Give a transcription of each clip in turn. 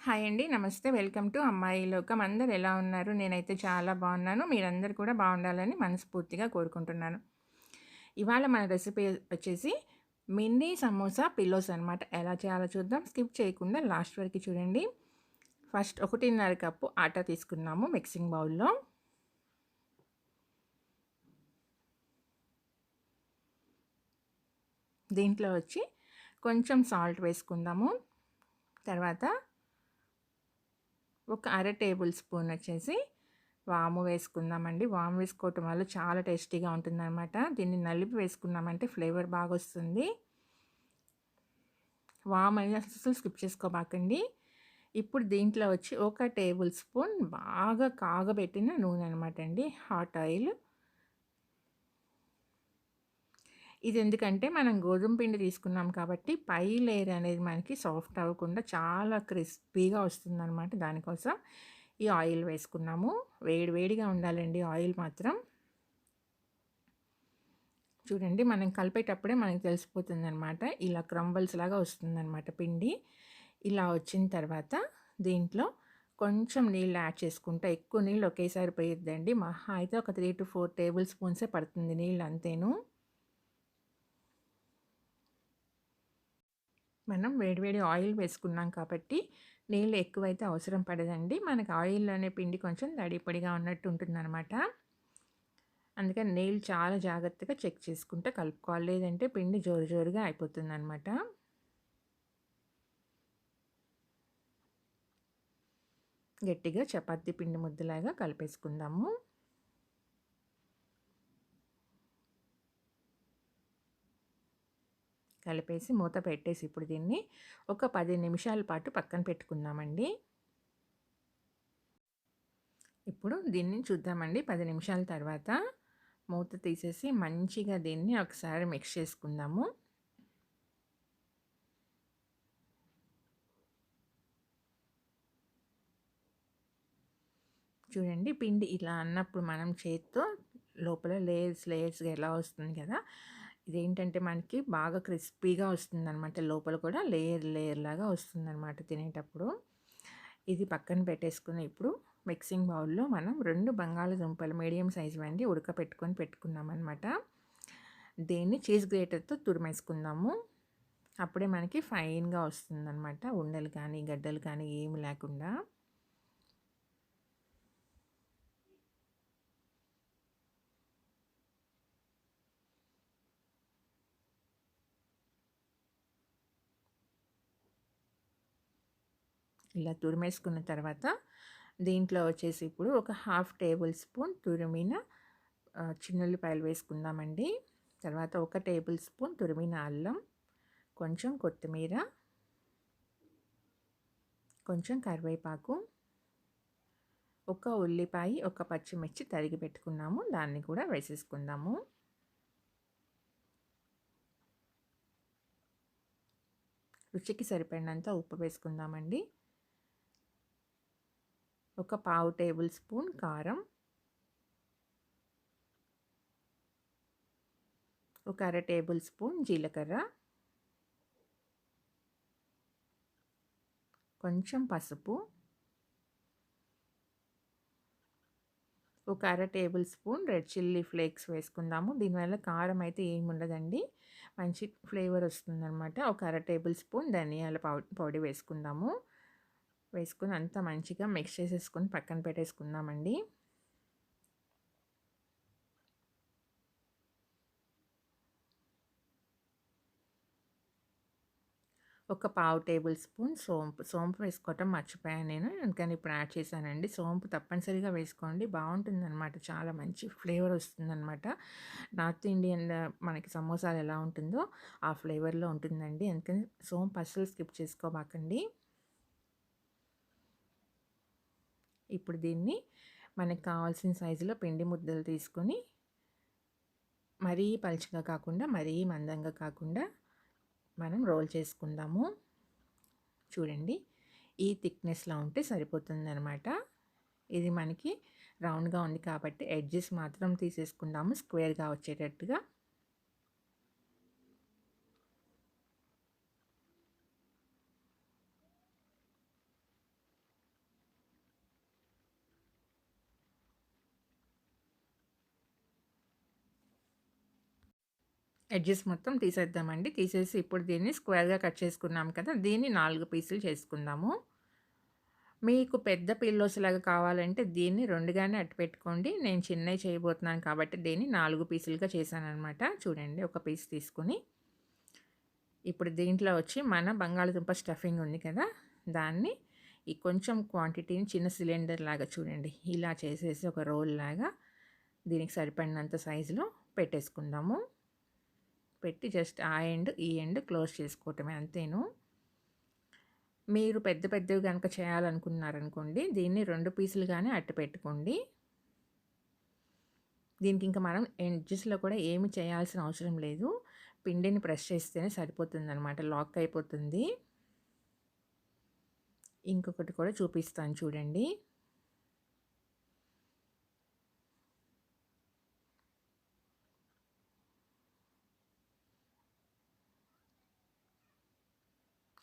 Hi అండి. నమస్తే. Welcome to అమ్మాయి లోకం. అందరూ ఎలా ఉన్నారు? నేనైతే చాలా బాగున్నాను. మీరందరూ కూడా బాగుండాలని మనస్ఫూర్తిగా కోరుకుంటున్నాను. ఇవాళ మన రెసిపీ వచ్చేసి మినీ సమోసా పిల్లోస్ అనమాట. ఎలా చేయాలో చూద్దాం. స్కిప్ చేయకుండా లాస్ట్ వరకు చూడండి. ఫస్ట్ 1.5 కప్పు ఆటా తీసుకున్నాము మిక్సింగ్ బౌల్‌లో. దీంట్లో వచ్చి కొంచెం సాల్ట్ వేసుకుందాము. తర్వాత ఒక అర టేబుల్ స్పూన్ వచ్చేసి వాము వేసుకుందామండి. వాము వేసుకోవటం వల్ల చాలా టేస్టీగా ఉంటుందన్నమాట. దీన్ని నలిపి వేసుకున్నామంటే ఫ్లేవర్ బాగా వస్తుంది. వాము అనేది అసలు స్కిప్ చేసుకోబాకండి. ఇప్పుడు దీంట్లో వచ్చి ఒక టేబుల్ స్పూన్ బాగా కాగబెట్టిన నూనె అనమాట అండి, హాట్ ఆయిల్. ఇది ఎందుకంటే మనం గోధుమ పిండి తీసుకున్నాం కాబట్టి పై లేయర్ అనేది మనకి సాఫ్ట్ అవ్వకుండా చాలా క్రిస్పీగా వస్తుందన్నమాట. దానికోసం ఈ ఆయిల్ వేసుకున్నాము. వేడి వేడిగా ఉండాలండి ఆయిల్ మాత్రం. చూడండి, మనం కలిపేటప్పుడే మనకు తెలిసిపోతుందనమాట. ఇలా క్రంబల్స్ లాగా వస్తుందనమాట పిండి. ఇలా వచ్చిన తర్వాత దీంట్లో కొంచెం నీళ్ళు యాడ్ చేసుకుంటా. ఎక్కువ నీళ్ళు ఒకేసారి పోయొద్దండి. మహా అయితే ఒక 3-4 టేబుల్ స్పూన్సే పడుతుంది నీళ్ళు, అంతేను. మనం వేడివేడి ఆయిల్ వేసుకున్నాం కాబట్టి నీళ్ళు ఎక్కువైతే అవసరం పడదండి. మనకి ఆయిల్లోనే పిండి కొంచెం తడి పొడిగా ఉన్నట్టు ఉంటుందన్నమాట. అందుకని నీళ్ళు చాలా జాగ్రత్తగా చెక్ చేసుకుంటే కలుపుకోవాలి. లేదంటే పిండి జోరు జోరుగా అయిపోతుందన్నమాట. గట్టిగా చపాతీ పిండి ముద్దలాగా కలిపేసుకుందాము. కలిపేసి మూత పెట్టేసి ఇప్పుడు దీన్ని ఒక 10 నిమిషాల పాటు పక్కన పెట్టుకుందామండి. ఇప్పుడు దీన్ని చూద్దామండి. 10 నిమిషాల తర్వాత మూత తీసేసి మంచిగా దీన్ని ఒకసారి మిక్స్ చేసుకుందాము. చూడండి, పిండి ఇలా అన్నప్పుడు మనం చేత్తో లోపల లేయర్స్‌గా ఎలా వస్తుంది కదా! ఇదేంటంటే మనకి బాగా క్రిస్పీగా వస్తుందనమాట. లోపల కూడా లేయర్ లాగా వస్తుందనమాట తినేటప్పుడు. ఇది పక్కన పెట్టేసుకుని ఇప్పుడు మిక్సింగ్ బౌల్‌లో మనం 2 బంగాళదుంపలు మీడియం సైజ్‌వండి ఉడకపెట్టుకొని పెట్టుకున్నామనమాట. దీన్ని చీజ్ గ్రేటర్‌తో తురిమేసుకుందాము. అప్పుడే మనకి ఫైన్‌గా వస్తుందనమాట. ఉండలు కానీ, గడ్డలు కానీ ఏమి లేకుండా. ఇలా తురిమేసుకున్న తర్వాత దీంట్లో వచ్చేసి ఇప్పుడు ఒక హాఫ్ టేబుల్ స్పూన్ తురిమిన చిన్నుల్లిపాయలు వేసుకుందామండి. తర్వాత ఒక టేబుల్ స్పూన్ తురిమిన అల్లం, కొంచెం కొత్తిమీర, కొంచెం కరివేపాకు, ఒక ఉల్లిపాయ, ఒక పచ్చిమిర్చి తరిగి పెట్టుకున్నాము, దాన్ని కూడా వేసేసుకుందాము. రుచికి సరిపడినంత ఉప్పు వేసుకుందామండి. ఒక పావు టేబుల్ స్పూన్ కారం, ఒక అర టేబుల్ స్పూన్ జీలకర్ర, కొంచెం పసుపు, ఒక అర table spoon red chilli flakes వేసుకుందాము. దీనివల్ల కారం అయితే ఏమి ఉండదండి, మంచి ఫ్లేవర్ వస్తుందన్నమాట. ఒక అర టేబుల్ స్పూన్ ధనియాల పొడి వేసుకుందాము. వేసుకుని అంతా మంచిగా మిక్స్ చేసేసుకొని పక్కన పెట్టేసుకుందామండి. ఒక పావు టేబుల్ స్పూన్ సోంపు వేసుకోవటం మర్చిపోయాను నేను, అందుకని ఇప్పుడు యాడ్ చేశానండి. సోంపు తప్పనిసరిగా వేసుకోండి, బాగుంటుందన్నమాట. చాలా మంచి ఫ్లేవర్ వస్తుందన్నమాట. నార్త్ ఇండియన్ మనకి సమోసాలు ఎలా ఉంటుందో ఆ ఫ్లేవర్లో ఉంటుందండి. అందుకని సోంపు అస్సలు స్కిప్ చేసుకోబాకండి. ఇప్పుడు దీన్ని మనకు కావాల్సిన సైజులో పిండి ముద్దలు తీసుకొని మరీ పలుచగా కాకుండా మరీ మందంగా కాకుండా మనం రోల్ చేసుకుందాము. చూడండి, ఈ థిక్నెస్లో ఉంటే సరిపోతుందనమాట. ఇది మనకి రౌండ్గా ఉంది కాబట్టి ఎడ్జెస్ మాత్రం తీసేసుకుందాము స్క్వేర్గా వచ్చేటట్టుగా. ఎడ్జెస్ మొత్తం తీసేద్దామండి. తీసేసి ఇప్పుడు దీన్ని స్క్వేర్‌గా కట్ చేసుకున్నాం కదా! దీన్ని 4 పీసులు చేసుకుందాము. మీకు పెద్ద పిల్లోస్‌లాగా కావాలంటే దీన్ని 2గానే అట్టు పెట్టుకోండి. నేను చిన్నయి చేయబోతున్నాను కాబట్టి దీన్ని 4 పీసులుగా చేశాననమాట. చూడండి ఒక పీస్ తీసుకొని, ఇప్పుడు దీంట్లో వచ్చి మన బంగాళదుంప స్టఫింగ్ ఉంది కదా! దాన్ని ఈ కొంచెం క్వాంటిటీని చిన్న సిలిండర్ లాగా చూడండి ఇలా చేసేసి ఒక రోల్ లాగా దీనికి సరిపడినంత సైజులో పెట్టేసుకుందాము. పెట్టి జస్ట్ ఆ ఎండ్, ఈ ఎండ్ క్లోజ్ చేసుకోవటమే అంతేను. మీరు పెద్ద పెద్దవి గనక చేయాలనుకున్నారనుకోండి, దీన్ని 2 పీసులుగానే అట్టి పెట్టుకోండి. దీనికి ఇంకా మనం ఎడ్జెస్‌లో కూడా ఏమి చేయాల్సిన అవసరం లేదు. పిండిని ప్రెస్ చేస్తేనే సరిపోతుందనమాట. లాక్ అయిపోతుంది. ఇంకొకటి కూడా చూపిస్తాను చూడండి.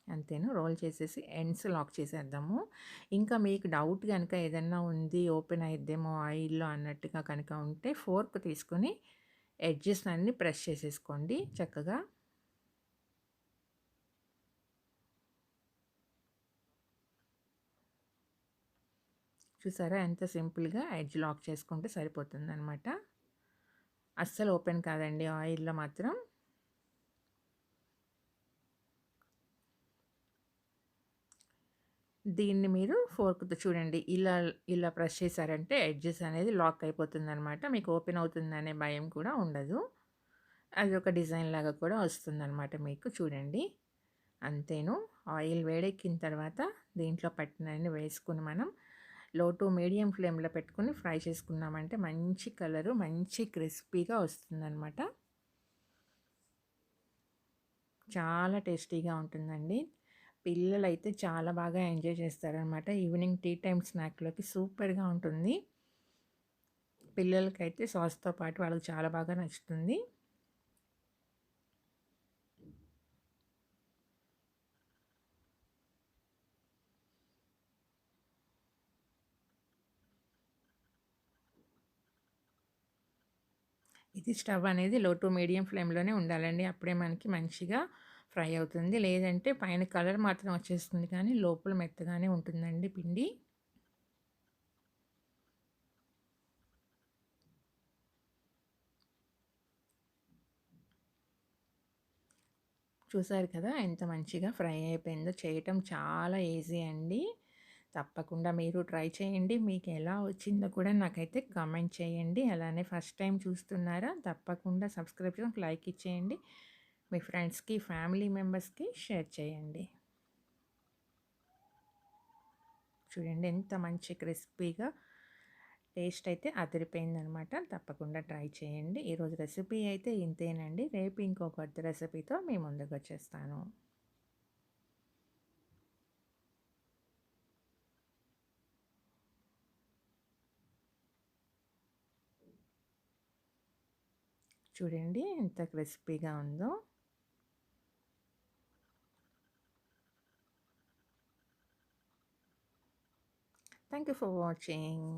అంతేను. రోల్ చేసేసి ఎండ్స్ లాక్ చేసేద్దాము. ఇంకా మీకు డౌట్ గనక ఏదన్నా ఉంది ఓపెన్ అయిద్దేమో ఆయిల్‌లో అన్నట్టుగా కనుక ఉంటే ఫోర్క్ తీసుకొని ఎడ్జెస్ అన్నీ ప్రెస్ చేసేసుకోండి చక్కగా. చూసారా ఎంత సింపుల్‌గా ఎడ్జ్ లాక్ చేసుకుంటే సరిపోతుందనమాట. అస్సలు ఓపెన్ కాదండి ఆయిల్‌లో మాత్రం. దీన్ని మీరు ఫోర్క్‌తో చూడండి ఇలా ప్రెస్ చేశారంటే ఎడ్జెస్ అనేది లాక్ అయిపోతుందనమాట. మీకు ఓపెన్ అవుతుందనే భయం కూడా ఉండదు. అది ఒక డిజైన్ లాగా కూడా వస్తుందనమాట మీకు చూడండి. అంతేను. ఆయిల్ వేడెక్కిన తర్వాత దీంట్లో పట్టినన్ని వేసుకొని మనం లో టు మీడియం ఫ్లేమ్‌లో పెట్టుకొని ఫ్రై చేసుకున్నామంటే మంచి కలరు, మంచి క్రిస్పీగా వస్తుందనమాట. చాలా టేస్టీగా ఉంటుందండి. పిల్లలైతే చాలా బాగా ఎంజాయ్ చేస్తారనమాట. ఈవినింగ్ టీ టైమ్ స్నాక్‌లోకి సూపర్‌గా ఉంటుంది. పిల్లలకైతే సాస్‌తో పాటు వాళ్ళకి చాలా బాగా నచ్చుతుంది. ఇది స్టవ్ అనేది లో టు మీడియం ఫ్లేమ్‌లోనే ఉండాలండి. అప్పుడే మనకి మంచిగా ఫ్రై అవుతుంది. లేదంటే పైన కలర్ మాత్రం వచ్చేస్తుంది కానీ లోపల మెత్తగానే ఉంటుందండి పిండి. చూసారు కదా! ఎంత మంచిగా ఫ్రై అయిపోయిందో. చేయటం చాలా ఈజీ అండి. తప్పకుండా మీరు ట్రై చేయండి. మీకు ఎలా వచ్చిందో కూడా నాకైతే కామెంట్ చేయండి. అలానే ఫస్ట్ టైం చూస్తున్నారా? తప్పకుండా సబ్స్క్రైబ్ చేసి లైక్ ఇచ్చేయండి. మీ ఫ్రెండ్స్‌కి, ఫ్యామిలీ మెంబర్స్‌కి షేర్ చేయండి. చూడండి ఎంత మంచి క్రిస్పీగా టేస్ట్ అయితే అదిరిపోయిందనమాట. తప్పకుండా ట్రై చేయండి. ఈరోజు రెసిపీ అయితే ఇంతేనండి. రేపు ఇంకో కొత్త రెసిపీతో మీ ముందుకొచ్చేస్తాను. చూడండి ఎంత క్రిస్పీగా ఉందో. Thank you for watching.